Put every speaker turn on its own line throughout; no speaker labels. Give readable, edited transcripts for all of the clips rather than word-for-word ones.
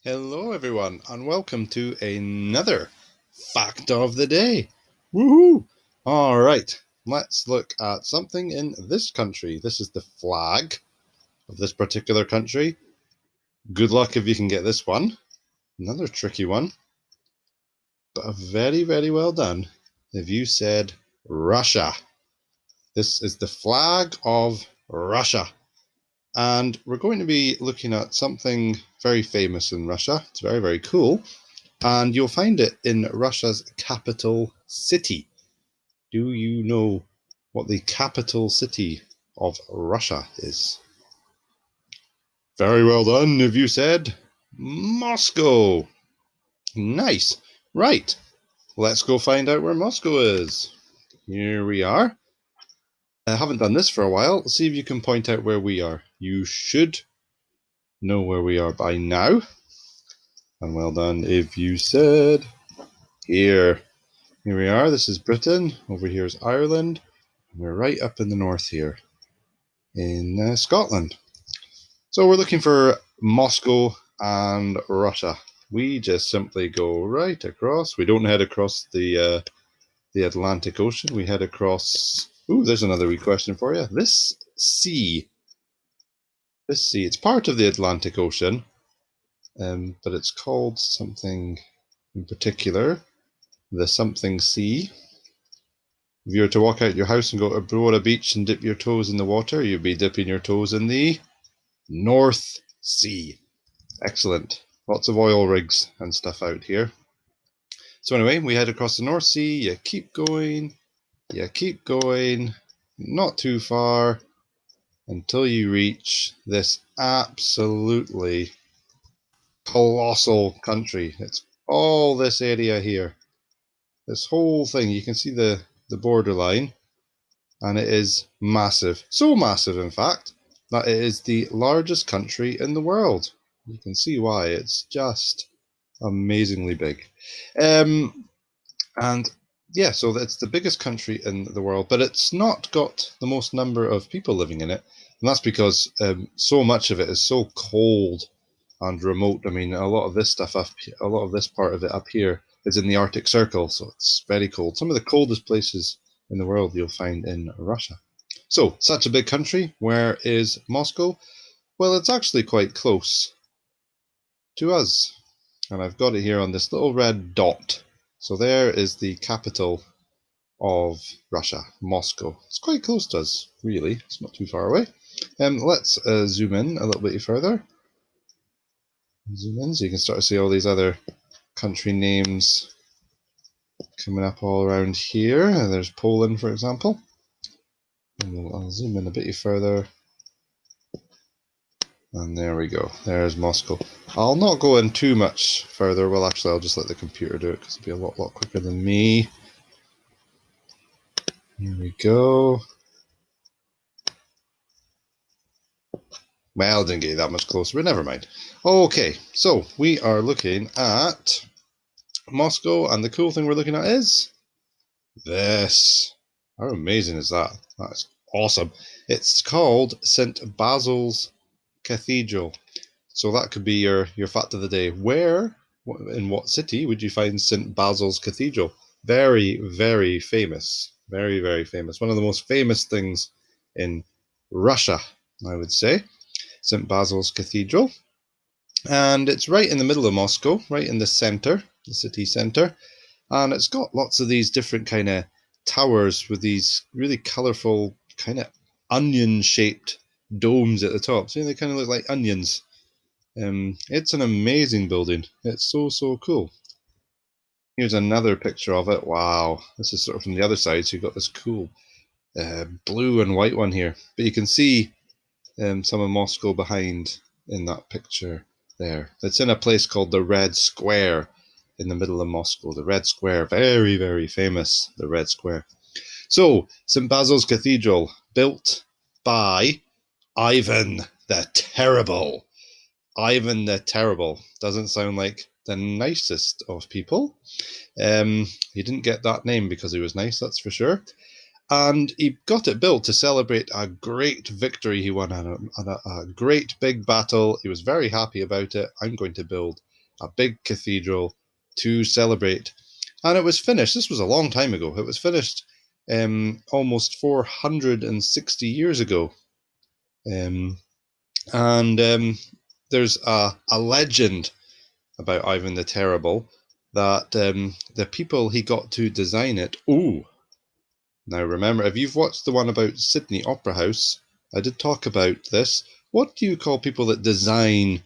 Hello, everyone, and welcome to another Fact of the Day. Woohoo! All right, let's look at something in this country. This is the flag of this particular country. Good luck if you can get this one. Another tricky one, but a very, very well done if you said Russia. This is the flag of Russia. And we're going to be looking at something very famous in Russia. It's very, very cool. And you'll find it in Russia's capital city. Do you know what the capital city of Russia is? Very well done, if you said Moscow. Nice. Right, let's go find out where Moscow is. Here we are. I haven't done this for a while. Let's see if you can point out where we are. You should know where we are by now. And well done if you said here. Here we are. This is Britain. Over here is Ireland. We're right up in the north here in Scotland. So we're looking for Moscow and Russia. We just simply go right across. We don't head across the Atlantic Ocean. We head across. Ooh, there's another wee question for you. This sea, it's part of the Atlantic Ocean, but it's called something in particular. The something sea. If you were to walk out your house and go to Broad Beach and dip your toes in the water, you'd be dipping your toes in the North Sea. Excellent. Lots of oil rigs and stuff out here. So anyway, we head across the North Sea. You keep going, not too far until you reach this absolutely colossal country. It's all this area here. This whole thing, you can see the borderline, and it is massive. So massive, in fact, that it is the largest country in the world. You can see why. It's just amazingly big. And yeah, so it's the biggest country in the world, but it's not got the most number of people living in it. And that's because so much of it is so cold and remote. I mean, a lot of this stuff a lot of this part of it up here is in the Arctic Circle, so it's very cold. Some of the coldest places in the world you'll find in Russia. So, such a big country. Where is Moscow? Well, it's actually quite close to us. And I've got it here on this little red dot. So there is the capital of Russia, Moscow. It's quite close to us, really. It's not too far away. Let's zoom in a little bit further. Zoom in so you can start to see all these other country names coming up all around here. There's Poland, for example. And I'll zoom in a bit further. And there we go. There's Moscow. I'll not go in too much further. Well, actually, I'll just let the computer do it because it'll be a lot quicker than me. Here we go. Well, I didn't get that much closer, but never mind. Okay, so we are looking at Moscow, and the cool thing we're looking at is this. How amazing is that? That's awesome. It's called St. Basil's Cathedral. So that could be your fact of the day. Where, in what city would you find St. Basil's Cathedral? Very, very famous. Very, very famous. One of the most famous things in Russia, I would say. St. Basil's Cathedral. And it's right in the middle of Moscow, right in the center, the city center. And it's got lots of these different kind of towers with these really colorful kind of onion-shaped domes at the top. So they kind of look like onions. It's an amazing building. It's so cool. Here's another picture of it. Wow, this is sort of from the other side. So you've got this cool blue and white one here. But you can see some of Moscow behind in that picture there. It's in a place called the Red Square in the middle of Moscow. The Red Square, very, very famous, the Red Square. So, St. Basil's Cathedral, built by Ivan the Terrible. Ivan the Terrible. Doesn't sound like the nicest of people. He didn't get that name because he was nice, that's for sure. And he got it built to celebrate a great victory he won on a great big battle. He was very happy about it. I'm going to build a big cathedral to celebrate. And it was finished. This was a long time ago. It was finished almost 460 years ago. And there's a legend about Ivan the Terrible that the people he got to design it. Ooh, now remember, if you've watched the one about Sydney Opera House, I did talk about this. What do you call people that design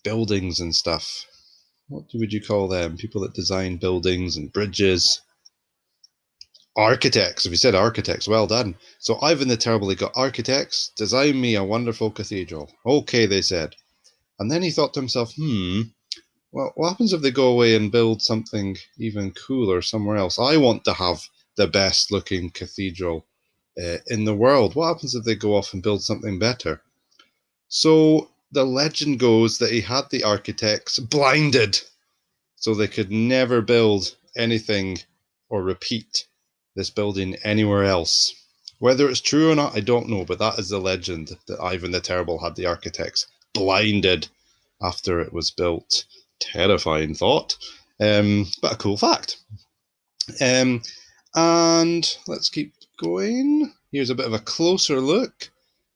buildings and stuff? What would you call them? People that design buildings and bridges? Architects. If you said architects, well done. So Ivan the Terrible, he got architects, design me a wonderful cathedral. Okay, they said. And then he thought to himself, well, what happens if they go away and build something even cooler somewhere else? I want to have the best looking cathedral in the world. What happens if they go off and build something better? So the legend goes that he had the architects blinded so they could never build anything or repeat this building anywhere else. Whether it's true or not, I don't know, but that is the legend, that Ivan the Terrible had the architects blinded after it was built. Terrifying thought, but a cool fact. Um, and let's keep going. Here's a bit of a closer look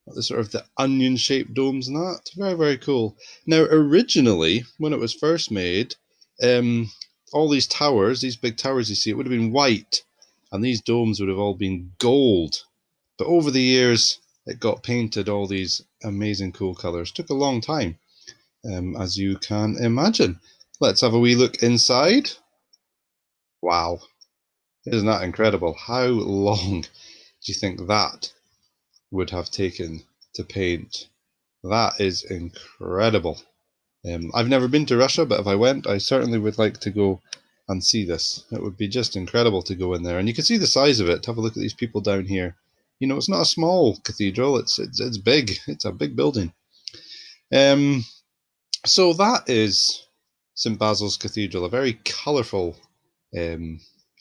at the sort of the onion-shaped domes and that. Very, very cool. Now, originally, when it was first made, all these towers, these big towers you see, it would have been white, and these domes would have all been gold. But over the years, it got painted all these amazing cool colours. Took a long time, as you can imagine. Let's have a wee look inside. Wow, isn't that incredible? How long do you think that would have taken to paint? That is incredible. I've never been to Russia, but if I went, I certainly would like to go and see this. It would be just incredible to go in there. And you can see the size of it. Have a look at these people down here. You know, it's not a small cathedral. It's big. It's a big building. So that is St Basil's Cathedral, a very colourful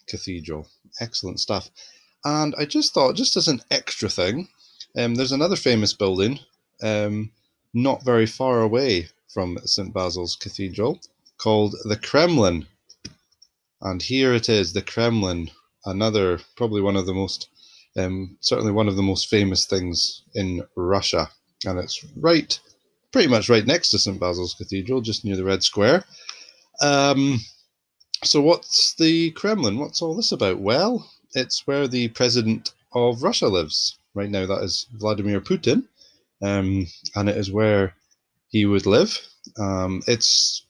cathedral. Excellent stuff. And I just thought, just as an extra thing, there's another famous building not very far away from St Basil's Cathedral called the Kremlin. And here it is, the Kremlin, another, probably one of the most, certainly one of the most famous things in Russia. And it's right, pretty much right next to St Basil's Cathedral, just near the Red Square. So what's the Kremlin? What's all this about? Well, it's where the president of Russia lives right now. That is Vladimir Putin, and it is where he would live. It's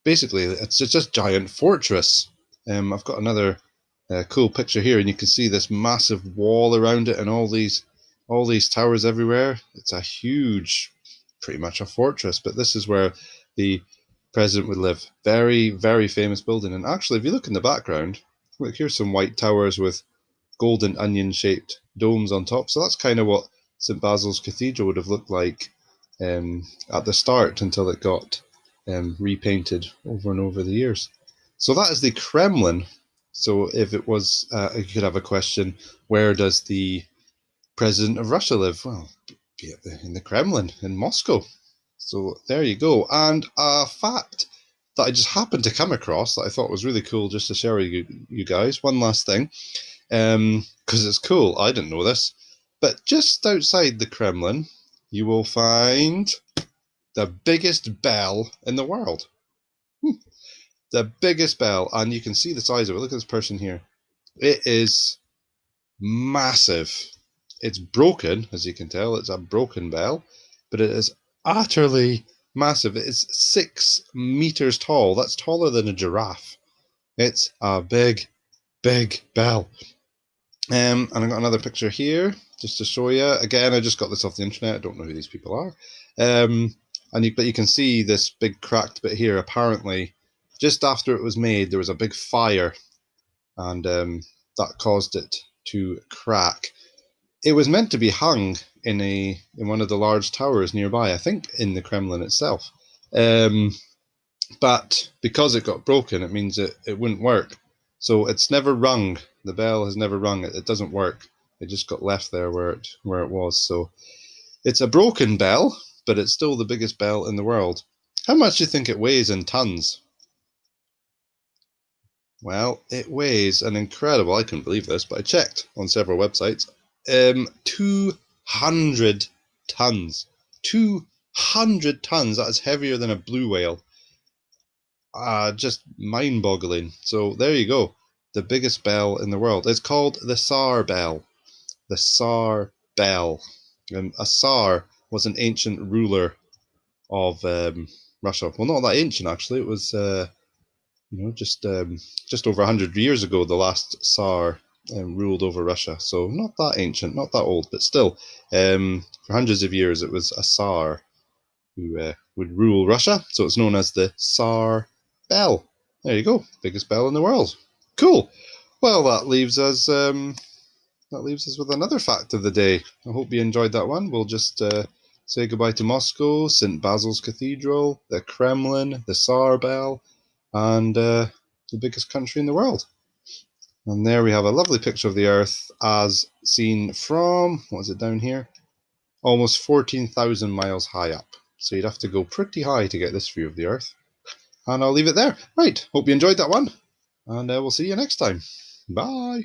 basically it's just a giant fortress. I've got another cool picture here, and you can see this massive wall around it, and all these towers everywhere. It's a huge, pretty much a fortress. But this is where the president would live. Very, very famous building. And actually, if you look in the background, look, here's some white towers with golden onion-shaped domes on top. So that's kind of what St Basil's Cathedral would have looked like at the start until it got repainted over and over the years. So that is the Kremlin. So if it was, you could have a question, where does the president of Russia live? Well, be in the Kremlin in Moscow. So there you go. And a fact that I just happened to come across that I thought was really cool just to share with you guys. One last thing, because it's cool. I didn't know this. But just outside the Kremlin, you will find the biggest bell in the world. The biggest bell. And you can see the size of it. Look at this person here. It is massive. It's broken, as you can tell. It's a broken bell, but it is utterly massive. It is 6 meters tall. That's taller than a giraffe. It's a big, big bell. And I got another picture here just to show you. Again, I just got this off the internet. I don't know who these people are. But you can see this big cracked bit here. Apparently, just after it was made, there was a big fire, and that caused it to crack. It was meant to be hung in one of the large towers nearby, I think in the Kremlin itself. But because it got broken, it means it wouldn't work. So it's never rung. The bell has never rung. It doesn't work. It just got left there where it was. So it's a broken bell, but it's still the biggest bell in the world. How much do you think it weighs in tons? Well, it weighs an incredible, I couldn't believe this, but I checked on several websites, 200 tons. 200 tons, that is heavier than a blue whale. Just mind-boggling. So there you go, the biggest bell in the world. It's called the Tsar bell. The Tsar bell. A Tsar was an ancient ruler of Russia. Well, not that ancient actually. It was just over 100 years ago. The last Tsar ruled over Russia, so not that ancient, not that old, but still, for hundreds of years it was a Tsar who would rule Russia. So it's known as the Tsar bell. There you go, biggest bell in the world. Cool. Well, that leaves us with another fact of the day. I hope you enjoyed that one. We'll just say goodbye to Moscow, St. Basil's Cathedral, the Kremlin, the Tsar Bell, and the biggest country in the world. And there we have a lovely picture of the Earth as seen from, what is it down here? Almost 14,000 miles high up. So you'd have to go pretty high to get this view of the Earth. And I'll leave it there. Right, hope you enjoyed that one. And we'll see you next time. Bye.